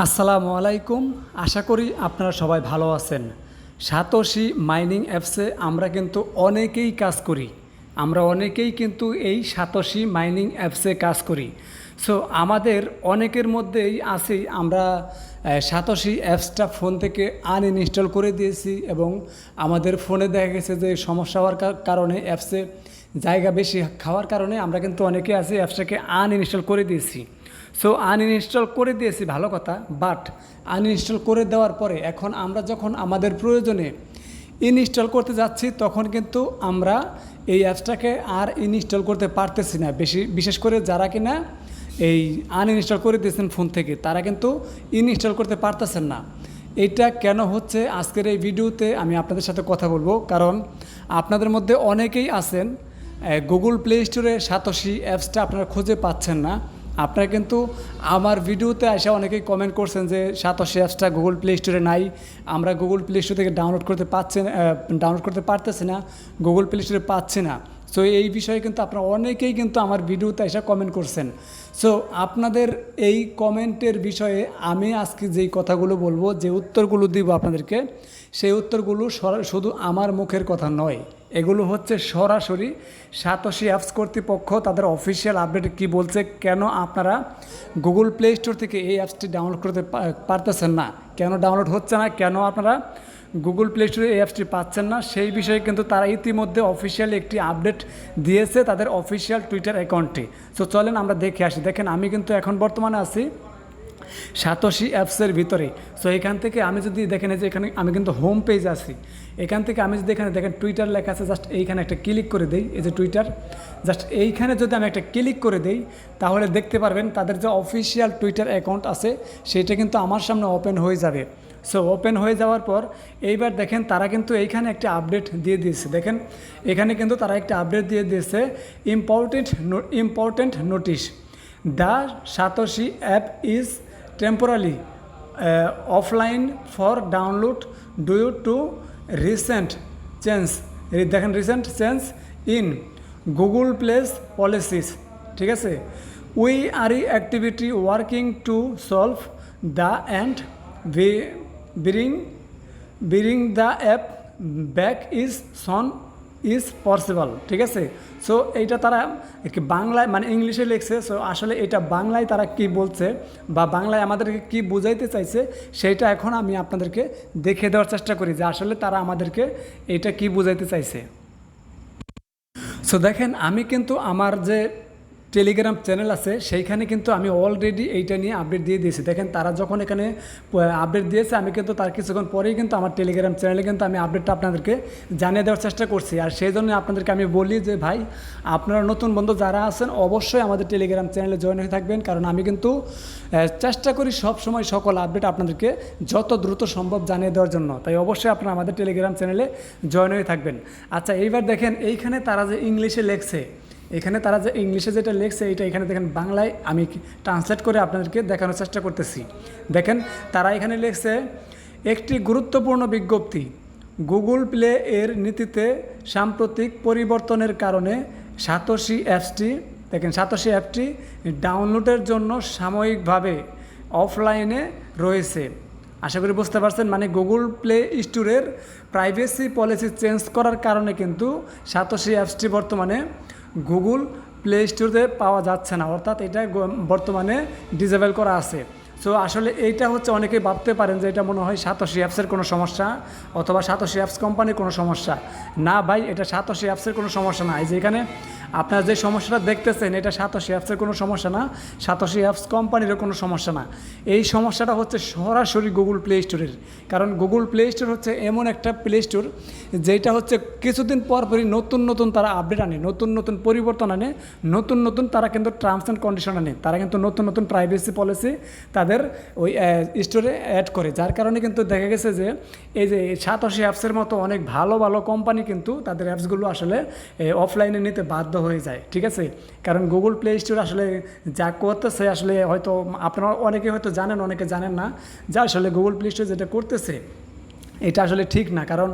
আসসালামু আলাইকুম। আশা করি আপনারা সবাই ভালো আছেন। সাতোশি মাইনিং অ্যাপসে আমরা কিন্তু অনেকেই কাজ করি। আমরা অনেকেই কিন্তু এই সাতোশি মাইনিং অ্যাপসে কাজ করি। সো আমাদের অনেকের মধ্যেই আছি আমরা সাতোশি অ্যাপসটা ফোন থেকে আনইনস্টল করে দিয়েছি এবং আমাদের ফোনে দেখা গেছে যে সমস্যা হওয়ার কারণে অ্যাপসে জায়গা বেশি খাওয়ার কারণে আমরা কিন্তু অনেকে আছি অ্যাপসটাকে আনইনস্টল করে দিয়েছি। সো আনইনস্টল করে দিয়েছি ভালো কথা, বাট আনইনস্টল করে দেওয়ার পরে এখন আমরা যখন আমাদের প্রয়োজনে ইনস্টল করতে যাচ্ছি তখন কিন্তু আমরা এই অ্যাপসটাকে আর ইনস্টল করতে পারতেছি না। বিশেষ করে যারা কিনা এই আনইনস্টল করে দিয়েছেন ফোন থেকে তারা কিন্তু ইনস্টল করতে পারতেছেন না। এটা কেন হচ্ছে আজকের এই ভিডিওতে আমি আপনাদের সাথে কথা বলবো, কারণ আপনাদের মধ্যে অনেকেই আছেন গুগল প্লে স্টোরে সাতোশি অ্যাপসটা আপনারা খুঁজে পাচ্ছেন না। আপনারা কিন্তু আমার ভিডিওতে এসে অনেকেই কমেন্ট করছেন যে সাতোশি অ্যাপসটা গুগল প্লে স্টোরে নাই, আমরা গুগল প্লে স্টোর থেকে ডাউনলোড করতে পারতেছি না, গুগল প্লে স্টোরে পাচ্ছি না। সো এই বিষয়ে কিন্তু আপনারা অনেকেই কিন্তু আমার ভিডিওতে এসে কমেন্ট করছেন। সো আপনাদের এই কমেন্টের বিষয়ে আমি আজকে যেই কথাগুলো বলবো, যে উত্তরগুলো দিব আপনাদেরকে, সেই উত্তরগুলো শুধু আমার মুখের কথা নয়, এগুলো হচ্ছে সরাসরি সাতোশি অ্যাপস কর্তৃপক্ষ তাদের অফিসিয়াল আপডেট কি বলছে, কেন আপনারা গুগল প্লে স্টোর থেকে এই অ্যাপসটি ডাউনলোড করতে পারতেছেন না, কেন ডাউনলোড হচ্ছে না, কেন আপনারা গুগল প্লে স্টোরে এই অ্যাপসটি পাচ্ছেন না, সেই বিষয়ে কিন্তু তারা ইতিমধ্যে অফিসিয়াল একটি আপডেট দিয়েছে তাদের অফিসিয়াল টুইটার অ্যাকাউন্টে। সো চলেন আমরা দেখে আসি। দেখেন আমি কিন্তু এখন বর্তমানে আছি সাতোশি অ্যাপসের ভিতরে। সো এখান থেকে আমি যদি দেখেন যে এখানে আমি কিন্তু হোম পেজ আছি, এখান থেকে আমি যদি এখানে দেখেন টুইটার লেখা আছে, জাস্ট এইখানে একটা ক্লিক করে দেই, এই যে টুইটার, জাস্ট এইখানে যদি আমি একটা ক্লিক করে দেই তাহলে দেখতে পারবেন তাদের যে অফিসিয়াল টুইটার অ্যাকাউন্ট আছে সেটা কিন্তু আমার সামনে ওপেন হয়ে যাবে। সো ওপেন হয়ে যাওয়ার পর এইবার দেখেন তারা কিন্তু এইখানে একটা আপডেট দিয়ে দিয়েছে। দেখেন এখানে কিন্তু তারা একটা আপডেট দিয়ে দিয়েছে, important notice, the Satoshi app is temporarily offline for download due to recent change, দেখেন recent change in Google play's policies. ঠিক আছে, we are activity working to solve the and bring the app back is soon is possible. ঠিক আছে, so এইটা তারা বাংলায় মানে ইংলিশে লিখছে। সো আসলে এটা বাংলায় তারা কি বলছে বা বাংলায় আমাদেরকে কি বোঝাইতে চাইছে সেইটা এখন আমি আপনাদেরকে দেখে দেওয়ার চেষ্টা করি যে আসলে তারা আমাদেরকে এটা কি বোঝাইতে চাইছে। সো দেখেন আমি কিন্তু আমার যে টেলিগ্রাম চ্যানেল আছে সেইখানে কিন্তু আমি অলরেডি এইটা নিয়ে আপডেট দিয়ে দিয়েছি। দেখেন তারা যখন এখানে আপডেট দিয়েছে আমি কিন্তু তার কিছুক্ষণ পরেই কিন্তু আমার টেলিগ্রাম চ্যানেলে কিন্তু আমি আপডেটটা আপনাদেরকে জানিয়ে দেওয়ার চেষ্টা করছি। আর সেই জন্য আপনাদেরকে আমি বলি যে ভাই আপনারা নতুন বন্ধু যারা আছেন অবশ্যই আমাদের টেলিগ্রাম চ্যানেলে জয়েন হয়ে থাকবেন, কারণ আমি কিন্তু চেষ্টা করি সব সময় সকল আপডেট আপনাদেরকে যত দ্রুত সম্ভব জানিয়ে দেওয়ার জন্য। তাই অবশ্যই আপনারা আমাদের টেলিগ্রাম চ্যানেলে জয়েন হয়ে থাকবেন। আচ্ছা এইবার দেখেন এইখানে তারা যে ইংলিশে লেখছে, এখানে তারা যে ইংলিশে যেটা লিখছে এইটা এখানে দেখেন বাংলায় আমি ট্রান্সলেট করে আপনাদেরকে দেখানোর চেষ্টা করতেছি। দেখেন তারা এখানে লিখছে, একটি গুরুত্বপূর্ণ বিজ্ঞপ্তি, গুগল প্লে এর নীতিতে সাম্প্রতিক পরিবর্তনের কারণে সাতোশি অ্যাপটি ডাউনলোডের জন্য সাময়িকভাবে অফলাইনে রয়েছে। আশা করি বুঝতে পারছেন, মানে গুগল প্লে স্টোরের প্রাইভেসি পলিসি চেঞ্জ করার কারণে কিন্তু সাতোশি অ্যাপসটি বর্তমানে গুগল প্লে স্টোরে পাওয়া যাচ্ছে না, অর্থাৎ এটা বর্তমানে ডিসেবল করা আছে। সো আসলে এইটা হচ্ছে অনেকেই ভাবতে পারেন যে এটা মনে হয় সাতোশি অ্যাপসের কোনো সমস্যা অথবা সাতোশি অ্যাপস কোম্পানির কোনো সমস্যা। না ভাই, এটা সাতোশি অ্যাপসের কোনো সমস্যা না। এই যে এখানে আপনারা যে সমস্যাটা দেখতেছেন এটা সাতোশি অ্যাপসের কোনো সমস্যা না, সাতোশি অ্যাপস কোম্পানিরও কোনো সমস্যা না। এই সমস্যাটা হচ্ছে সরাসরি গুগল প্লে স্টোরের, কারণ গুগল প্লে স্টোর হচ্ছে এমন একটা প্লে স্টোর যেটা হচ্ছে কিছুদিন পরপরই নতুন তারা আপডেট আনে, নতুন পরিবর্তন আনে, নতুন তারা কিন্তু টার্মস অ্যান্ড কন্ডিশন আনে, তারা কিন্তু নতুন প্রাইভেসি পলিসি তাদের ওই স্টোরে অ্যাড করে। যার কারণে কিন্তু দেখা গেছে যে এই যে সাতোশি অ্যাপসের মতো অনেক ভালো কোম্পানি কিন্তু তাদের অ্যাপসগুলো আসলে অফলাইনে নিতে বাধ্য হয়ে যায়। ঠিক আছে, কারণ গুগল প্লে স্টোর আসলে যা করতেছে আসলে হয়তো আপনারা অনেকে হয়তো জানেন, অনেকে জানেন না যে আসলে গুগল প্লে স্টোর যেটা করতেছে এটা আসলে ঠিক না, কারণ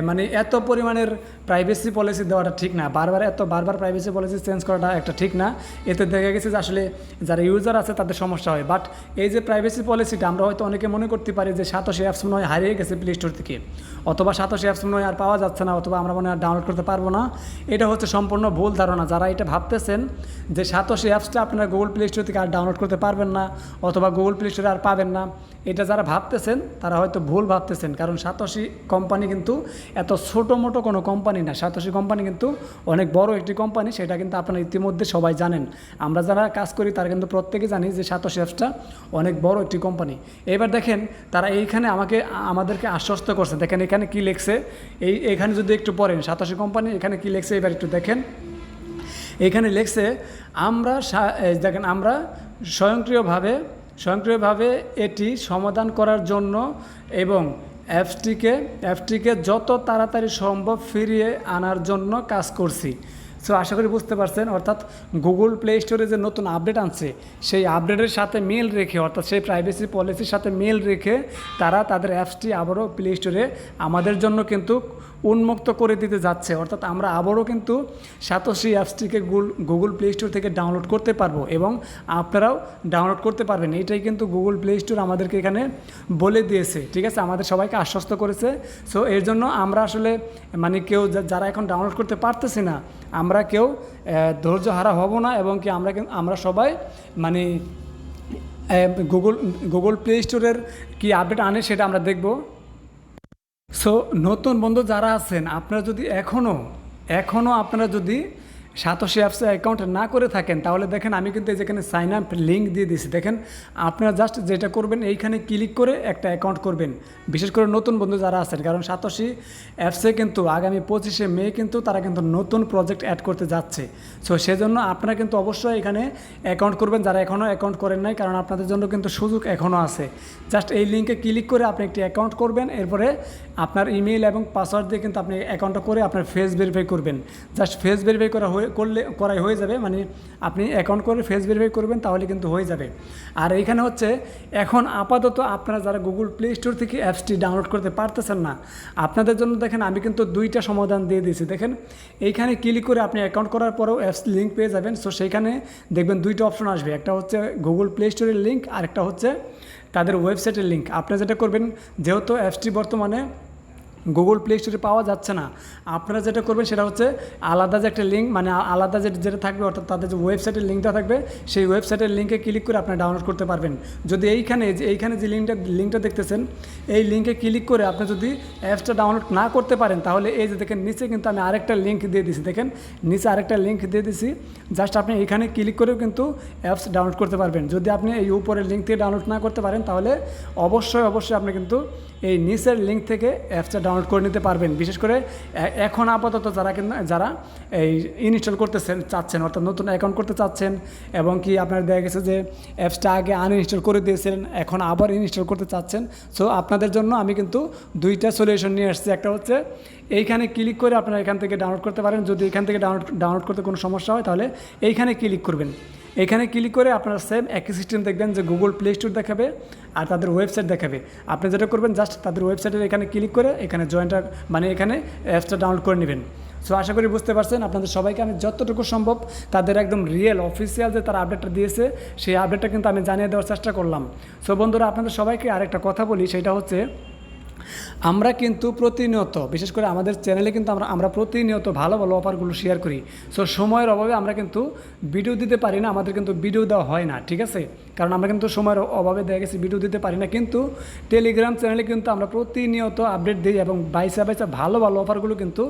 মানে এত পরিমাণের প্রাইভেসি পলিসি দেওয়াটা ঠিক না, বারবার প্রাইভেসি পলিসি চেঞ্জ করাটা একটা ঠিক না। এতে দেখা গেছে যে আসলে যারা ইউজার আছে তাদের সমস্যা হয়। বাট এই যে প্রাইভেসি পলিসিটা আমরা হয়তো অনেকে মনে করতে পারি যে সাতোশি অ্যাপস মনে হয় হারিয়ে গেছে প্লে স্টোর থেকে, অথবা সাতোশি অ্যাপস মনে হয় আর পাওয়া যাচ্ছে না, অথবা আমরা মনে হয় ডাউনলোড করতে পারবো না। এটা হচ্ছে সম্পূর্ণ ভুল ধারণা। যারা এটা ভাবতেছেন যে সাতোশি অ্যাপসটা আপনারা গুগল প্লে স্টোর থেকে আর ডাউনলোড করতে পারবেন না, অথবা গুগল প্লে স্টোরে আর পাবেন না, এটা যারা ভাবতেছেন তারা হয়তো ভুল ভাবতেছেন। কারণ সাতোশি কোম্পানি কিন্তু এত ছোটো মোটো কোনো কোম্পানি না। সাতোশি কোম্পানি কিন্তু অনেক বড় একটি কোম্পানি, সেটা কিন্তু আপনারা ইতিমধ্যে সবাই জানেন। আমরা যারা কাজ করি তারা কিন্তু প্রত্যেকে জানি যে সাতোশি অ্যাপসটা অনেক বড় একটি কোম্পানি। এবার দেখেন তারা এইখানে আমাদেরকে আশ্বস্ত করছে। দেখেন এখানে কি লিখছে, এখানে যদি একটু পড়েন সাতোশি কোম্পানি এখানে কি লিখছে এবার একটু দেখেন। এখানে লিখছে দেখেন আমরা স্বয়ংক্রিয়ভাবে এটি সমাধান করার জন্য এবং অ্যাপসটিকে যত তাড়াতাড়ি সম্ভব ফিরিয়ে আনার জন্য কাজ করছি। সো আশা করি বুঝতে পারছেন। অর্থাৎ গুগল প্লে স্টোরে যে নতুন আপডেট আনছে সেই আপডেটের সাথে মিল রেখে, অর্থাৎ সেই প্রাইভেসি পলিসির সাথে মিল রেখে তারা তাদের অ্যাপসটি আবারও প্লে স্টোরে আমাদের জন্য কিন্তু উন্মুক্ত করে দিতে যাচ্ছে। অর্থাৎ আমরা আবারও কিন্তু সাতোশি অ্যাপসটিকে গুগল প্লে স্টোর থেকে ডাউনলোড করতে পারবো এবং আপনারাও ডাউনলোড করতে পারবেন। এইটাই কিন্তু গুগল প্লে স্টোর আমাদেরকে এখানে বলে দিয়েছে, ঠিক আছে, আমাদের সবাইকে আশ্বস্ত করেছে। সো এর জন্য আমরা আসলে মানে কেউ যারা এখন ডাউনলোড করতে পারতেছি না, আমরা কেউ ধৈর্য হারা হব না, এবং কি আমরা সবাই মানে গুগল প্লে স্টোরের কি আপডেট আনে সেটা আমরা দেখব। সো নতুন বন্ধু যারা আছেন, আপনারা যদি এখনও আপনারা যদি সাতোশি অ্যাপসে অ্যাকাউন্ট না করে থাকেন, তাহলে দেখেন আমি কিন্তু যেখানে সাইন আপ লিঙ্ক দিয়ে দিয়েছি। দেখেন আপনারা জাস্ট যেটা করবেন এইখানে ক্লিক করে একটা অ্যাকাউন্ট করবেন, বিশেষ করে নতুন বন্ধু যারা আছেন। কারণ সাতোশি অ্যাপসে কিন্তু আগামী 25শে মে কিন্তু তারা কিন্তু নতুন প্রজেক্ট অ্যাড করতে যাচ্ছে। সো সেজন্য আপনারা কিন্তু অবশ্যই এখানে অ্যাকাউন্ট করবেন যারা এখনও অ্যাকাউন্ট করেন নাই, কারণ আপনাদের জন্য কিন্তু সুযোগ এখনও আছে। জাস্ট এই লিঙ্কে ক্লিক করে আপনি একটি অ্যাকাউন্ট করবেন, এরপরে আপনার ইমেল এবং পাসওয়ার্ড দিয়ে কিন্তু আপনি অ্যাকাউন্টটা করে আপনার ফেস ভেরিফাই করবেন। জাস্ট ফেস ভেরিফাই করাই হয়ে যাবে, মানে আপনি অ্যাকাউন্ট করে ফেস ভেরিফাই করবেন তাহলে কিন্তু হয়ে যাবে। আর এইখানে হচ্ছে এখন আপাতত আপনারা যারা গুগল প্লে স্টোর থেকে অ্যাপসটি ডাউনলোড করতে পারতেছেন না, আপনাদের জন্য দেখেন আমি কিন্তু দুইটা সমাধান দিয়ে দিয়েছি। দেখেন এইখানে ক্লিক করে আপনি অ্যাকাউন্ট করার পরেও অ্যাপস লিঙ্ক পেয়ে যাবেন। সো সেইখানে দেখবেন দুইটা অপশন আসবে, একটা হচ্ছে গুগল প্লে স্টোরের লিঙ্ক আর একটা হচ্ছে তাদের ওয়েবসাইটের লিঙ্ক। আপনি যেটা করবেন, যেহেতু অ্যাপসটি বর্তমানে গুগল প্লে স্টোরে পাওয়া যাচ্ছে না, আপনারা যেটা করবেন সেটা হচ্ছে আলাদা যে একটা লিঙ্ক, মানে আলাদা যেটা থাকবে, অর্থাৎ তাদের যে ওয়েবসাইটের লিঙ্কটা থাকবে সেই ওয়েবসাইটের লিঙ্কে ক্লিক করে আপনারা ডাউনলোড করতে পারবেন। যদি এইখানে যে লিঙ্কটা দেখতেছেন, এই লিঙ্কে ক্লিক করে আপনি যদি অ্যাপসটা ডাউনলোড না করতে পারেন, তাহলে এই যে দেখেন নিচে কিন্তু আমি আরেকটা লিঙ্ক দিয়ে দিছি। দেখেন নিচে আরেকটা লিঙ্ক দিয়ে দিছি, জাস্ট আপনি এইখানে ক্লিক করেও কিন্তু অ্যাপস ডাউনলোড করতে পারবেন। যদি আপনি এই উপরের লিঙ্ক থেকে ডাউনলোড না করতে পারেন, তাহলে অবশ্যই আপনি কিন্তু এই নিচের লিঙ্ক থেকে অ্যাপসটা ডাউনলোড করে নিতে পারবেন। বিশেষ করে এখন আপাতত যারা এই ইনস্টল করতে চাচ্ছেন, অর্থাৎ নতুন অ্যাকাউন্ট করতে চাচ্ছেন, এবং কি আপনার দেখা গেছে যে অ্যাপসটা আগে আনইনস্টল করে দিয়েছেন, এখন আবার ইনস্টল করতে চাচ্ছেন। সো আপনাদের জন্য আমি কিন্তু দুইটা সলিউশন নিয়ে আসছি। একটা হচ্ছে এইখানে ক্লিক করে আপনারা এখান থেকে ডাউনলোড করতে পারেন। যদি এখান থেকে ডাউনলোড করতে কোনো সমস্যা হয়, তাহলে এইখানে ক্লিক করবেন। এখানে ক্লিক করে আপনারা সেম একই সিস্টেম দেখবেন যে গুগল প্লে স্টোর দেখাবে আর তাদের ওয়েবসাইট দেখাবে। আপনি যেটা করবেন, জাস্ট তাদের ওয়েবসাইটের এখানে ক্লিক করে এখানে মানে এখানে অ্যাপসটা ডাউনলোড করে নেবেন। সো আশা করি বুঝতে পারছেন। আপনাদের সবাইকে আমি যতটুকু সম্ভব তাদের একদম রিয়েল অফিসিয়াল যে তারা আপডেটটা দিয়েছে সেই আপডেটটা কিন্তু আমি জানিয়ে দেওয়ার চেষ্টা করলাম। সো বন্ধুরা, আপনাদের সবাইকে আরেকটা কথা বলি, সেটা হচ্ছে আমরা কিন্তু প্রতিনিয়ত, বিশেষ করে আমাদের চ্যানেলে কিন্তু আমরা প্রতিনিয়ত ভালো অফারগুলো শেয়ার করি। সো সময়ের অভাবে আমরা কিন্তু ভিডিও দিতে পারি না, আমাদের কিন্তু ভিডিও দেওয়া হয় না, ঠিক আছে, কারণ আমরা কিন্তু সময়ের অভাবে দেখা গেছে ভিডিও দিতে পারি না। কিন্তু টেলিগ্রাম চ্যানেলে কিন্তু আমরা প্রতিনিয়ত আপডেট দিই এবং বাইসা ভালো অফারগুলো কিন্তু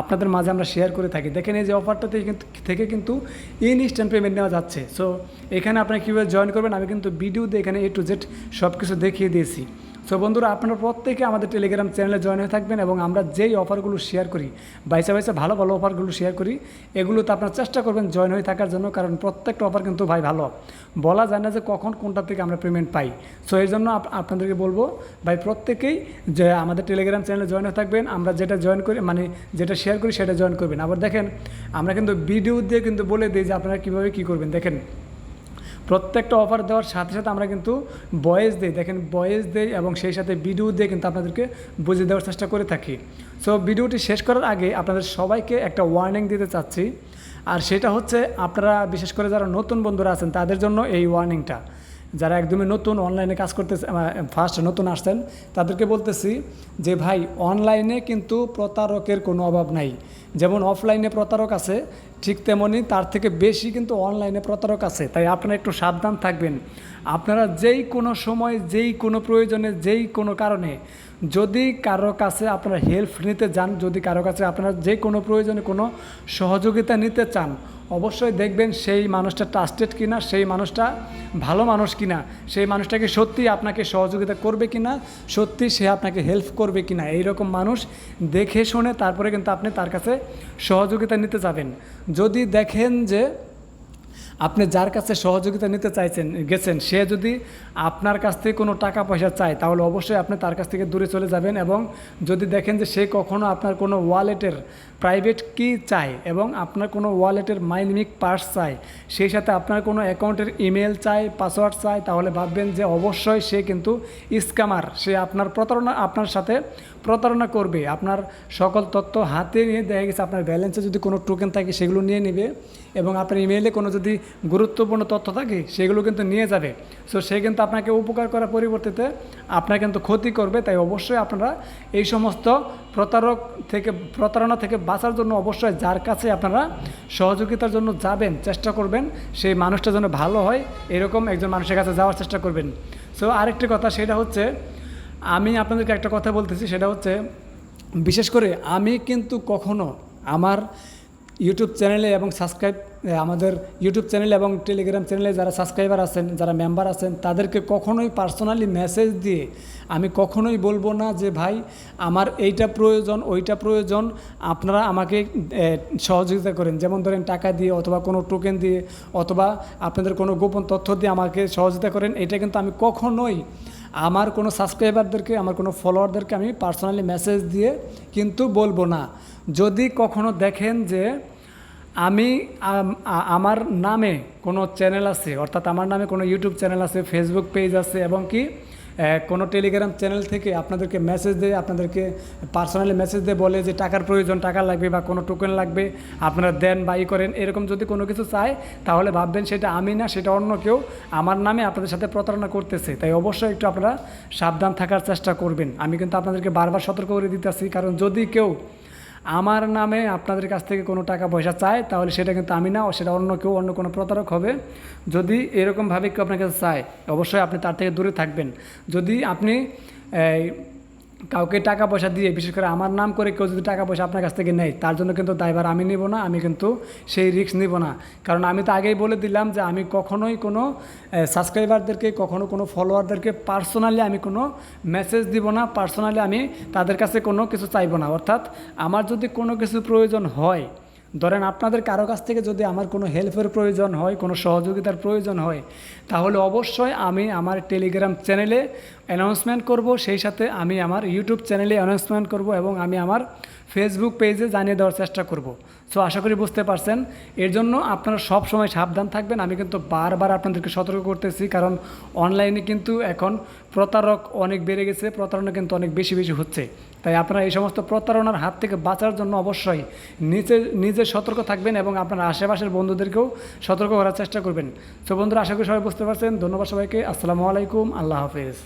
আপনাদের মাঝে আমরা শেয়ার করে থাকি। দেখেন এই যে অফারটা থেকে কিন্তু ইনস্ট্যান্ট পেমেন্ট নেওয়া যাচ্ছে। সো এখানে আপনারা কীভাবে জয়েন করবেন আমি কিন্তু ভিডিও দিয়ে এখানে A to Z সব কিছু দেখিয়ে দিয়েছি। সো বন্ধুরা, আপনারা প্রত্যেকে আমাদের টেলিগ্রাম চ্যানেলে জয়েন হয়ে থাকবেন এবং আমরা যেই অফারগুলো শেয়ার করি, বাইসা ভালো অফারগুলো শেয়ার করি, এগুলোতে আপনারা চেষ্টা করবেন জয়েন হয়ে থাকার জন্য, কারণ প্রত্যেকটা অফার কিন্তু ভাই ভালো, বলা যায় না যে কখন কোনটা থেকে আমরা পেমেন্ট পাই। সো এর জন্য আপনাদেরকে বলবো ভাই প্রত্যেকেই যে আমাদের টেলিগ্রাম চ্যানেলে জয়েন হয়ে থাকবেন। আমরা যেটা জয়েন করি, মানে যেটা শেয়ার করি সেটা জয়েন করবেন। আবার দেখেন আমরা কিন্তু ভিডিও দিয়ে কিন্তু বলে দিই যে আপনারা কীভাবে কী করবেন। দেখেন প্রত্যেকটা অফার দেওয়ার সাথে সাথে আমরা কিন্তু ভয়েস দিই, দেখেন ভয়েস দিই এবং সেই সাথে ভিডিও দিয়ে কিন্তু আপনাদেরকে বুঝিয়ে দেওয়ার চেষ্টা করে থাকি। সো ভিডিওটি শেষ করার আগে আপনাদের সবাইকে একটা ওয়ার্নিং দিতে চাচ্ছি, আর সেটা হচ্ছে আপনারা বিশেষ করে যারা নতুন বন্ধুরা আছেন তাদের জন্য এই ওয়ার্নিংটা। যারা একদমই নতুন অনলাইনে কাজ করতেছে, ফার্স্ট নতুন আসছেন, তাদেরকে বলতেছি যে ভাই অনলাইনে কিন্তু প্রতারকের কোনো অভাব নাই। যেমন অফলাইনে প্রতারক আছে, ঠিক তেমনি তার থেকে বেশি কিন্তু অনলাইনে প্রতারক আছে। তাই আপনারা একটু সাবধান থাকবেন। আপনারা যেই কোনো সময়, যেই কোনো প্রয়োজনে, যেই কোনো কারণে যদি কারো কাছে আপনারা হেল্প নিতে যান, যদি কারো কাছে আপনারা যে কোনো প্রয়োজনে কোনো সহযোগিতা নিতে চান, অবশ্যই দেখবেন সেই মানুষটা ট্রাস্টেড কিনা, সেই মানুষটা ভালো মানুষ কিনা, সেই মানুষটাকে সত্যি আপনাকে সহযোগিতা করবে কিনা, সত্যি সে আপনাকে হেল্প করবে কিনা, এইরকম মানুষ দেখে শুনে তারপরে কিন্তু আপনি তার কাছে সহযোগিতা নিতে যাবেন। যদি দেখেন যে আপনি যার কাছে সহযোগিতা নিতে গেছেন সে যদি আপনার কাছ থেকে কোনো টাকা পয়সা চায়, তাহলে অবশ্যই আপনি তার কাছ থেকে দূরে চলে যাবেন। এবং যদি দেখেন যে সে কখনো আপনার কোনো ওয়ালেটের প্রাইভেট কি চায় এবং আপনার কোনো ওয়ালেটের মাইনিক পার্স চায়, সেই সাথে আপনার কোনো অ্যাকাউন্টের ইমেল চায়, পাসওয়ার্ড চায়, তাহলে ভাববেন যে অবশ্যই সে কিন্তু স্ক্যামার। সে আপনার সাথে প্রতারণা করবে। আপনার সকল তথ্য হাতে নিয়ে দেখা গেছে আপনার ব্যালেন্সে যদি কোনো টোকেন থাকে সেগুলো নিয়ে নেবে, এবং আপনার ইমেইলে কোনো যদি গুরুত্বপূর্ণ তথ্য থাকে সেগুলো কিন্তু নিয়ে যাবে। সো সে কিন্তু আপনাকে উপকার করার পরিবর্তে আপনার কিন্তু ক্ষতি করবে। তাই অবশ্যই আপনারা এই সমস্ত প্রতারণা থেকে বাঁচার জন্য অবশ্যই যার কাছে আপনারা সহযোগিতার জন্য যাবেন চেষ্টা করবেন সেই মানুষটা যেন ভালো হয়, এরকম একজন মানুষের কাছে যাওয়ার চেষ্টা করবেন। সো আরেকটি কথা, সেটা হচ্ছে আমি আপনাদেরকে একটা কথা বলতেছি, সেটা হচ্ছে বিশেষ করে আমি কিন্তু কখনো আমার ইউটিউব চ্যানেলে এবং আমাদের ইউটিউব চ্যানেল এবং টেলিগ্রাম চ্যানেলে যারা সাবস্ক্রাইবার আছেন, যারা মেম্বার আছেন, তাদেরকে কখনোই পার্সোনালি মেসেজ দিয়ে আমি কখনোই বলবো না যে ভাই আমার এইটা প্রয়োজন, ওইটা প্রয়োজন, আপনারা আমাকে সহযোগিতা করেন। যেমন ধরেন টাকা দিয়ে অথবা কোনো টোকেন দিয়ে অথবা আপনাদের কোনো গোপন তথ্য দিয়ে আমাকে সহযোগিতা করেন। এটা কিন্তু আমি কখনোই আমার কোনো সাবস্ক্রাইবারদেরকে, আমার কোনো ফলোয়ারদেরকে আমি পার্সোনালি মেসেজ দিয়ে কিন্তু বলবো না। যদি কখনো দেখেন যে আমি আমার নামে কোনো চ্যানেল আছে, অর্থাৎ আমার নামে কোনো ইউটিউব চ্যানেল আছে, ফেসবুক পেজ আছে, এবং কি কোনো টেলিগ্রাম চ্যানেল থেকে আপনাদেরকে মেসেজ দেয়, আপনাদেরকে পার্সোনালি মেসেজ দিয়ে বলে যে টাকার প্রয়োজন, টাকা লাগবে বা কোনো টোকেন লাগবে, আপনারা দেন বা করেন, এরকম যদি কোনো কিছু চায়, তাহলে ভাববেন সেটা আমি না, সেটা অন্য কেউ আমার নামে আপনাদের সাথে প্রতারণা করতেছে। তাই অবশ্যই একটু আপনারা সাবধান থাকার চেষ্টা করবেন। আমি কিন্তু আপনাদেরকে বারবার সতর্ক করে দিতেছি, কারণ যদি কেউ আমার নামে আপনাদের কাছ থেকে কোনো টাকা পয়সা চায়, তাহলে সেটা কিন্তু আমি না, সেটা অন্য কেউ, অন্য কোনো প্রতারক হবে। যদি এরকমভাবে কেউ আপনার কাছে চায়, অবশ্যই আপনি তার থেকে দূরে থাকবেন। যদি আপনি কাউকে টাকা পয়সা দিয়ে, বিশেষ করে আমার নাম করে কেউ যদি টাকা পয়সা আপনার কাছ থেকে নেয়, তার জন্য কিন্তু দায়ভার আমি নিব না, আমি কিন্তু সেই রিস্ক নিব না। কারণ আমি তো আগেই বলে দিলাম যে আমি কখনোই কোনো সাবস্ক্রাইবারদেরকে, কখনো কোনো ফলোয়ারদেরকে পার্সোনালি আমি কোনো মেসেজ দিব না, পার্সোনালি আমি তাদের কাছে কোনো কিছু চাইব না। অর্থাৎ আমার যদি কোনো কিছু প্রয়োজন হয়, ধরেন আপনাদের কারো কাছ থেকে যদি আমার কোনো হেল্পের প্রয়োজন হয়, কোনো সহযোগিতার প্রয়োজন হয়, তাহলে অবশ্যই আমি আমার টেলিগ্রাম চ্যানেলে অ্যানাউন্সমেন্ট করব, সেই সাথে আমি আমার ইউটিউব চ্যানেলে অ্যানাউন্সমেন্ট করব, এবং আমি আমার ফেসবুক পেজে জানিয়ে দেওয়ার চেষ্টা করব। সো আশা করি বুঝতে পারছেন। এর জন্য আপনারা সব সময় সাবধান থাকবেন। আমি কিন্তু বারবার আপনাদেরকে সতর্ক করতেছি, কারণ অনলাইনে কিন্তু এখন প্রতারক অনেক বেড়ে গেছে, প্রতারণা কিন্তু অনেক বেশি হচ্ছে। তাই আপনারা এই সমস্ত প্রতারণার হাত থেকে বাঁচার জন্য অবশ্যই নিজে সতর্ক থাকবেন এবং আপনার আশেপাশের বন্ধুদেরকেও সতর্ক করার চেষ্টা করবেন। সো বন্ধুরা, আশা করি সবাই বুঝতে পারছেন। ধন্যবাদ সবাইকে। আসসালামু আলাইকুম, আল্লাহ হাফেজ।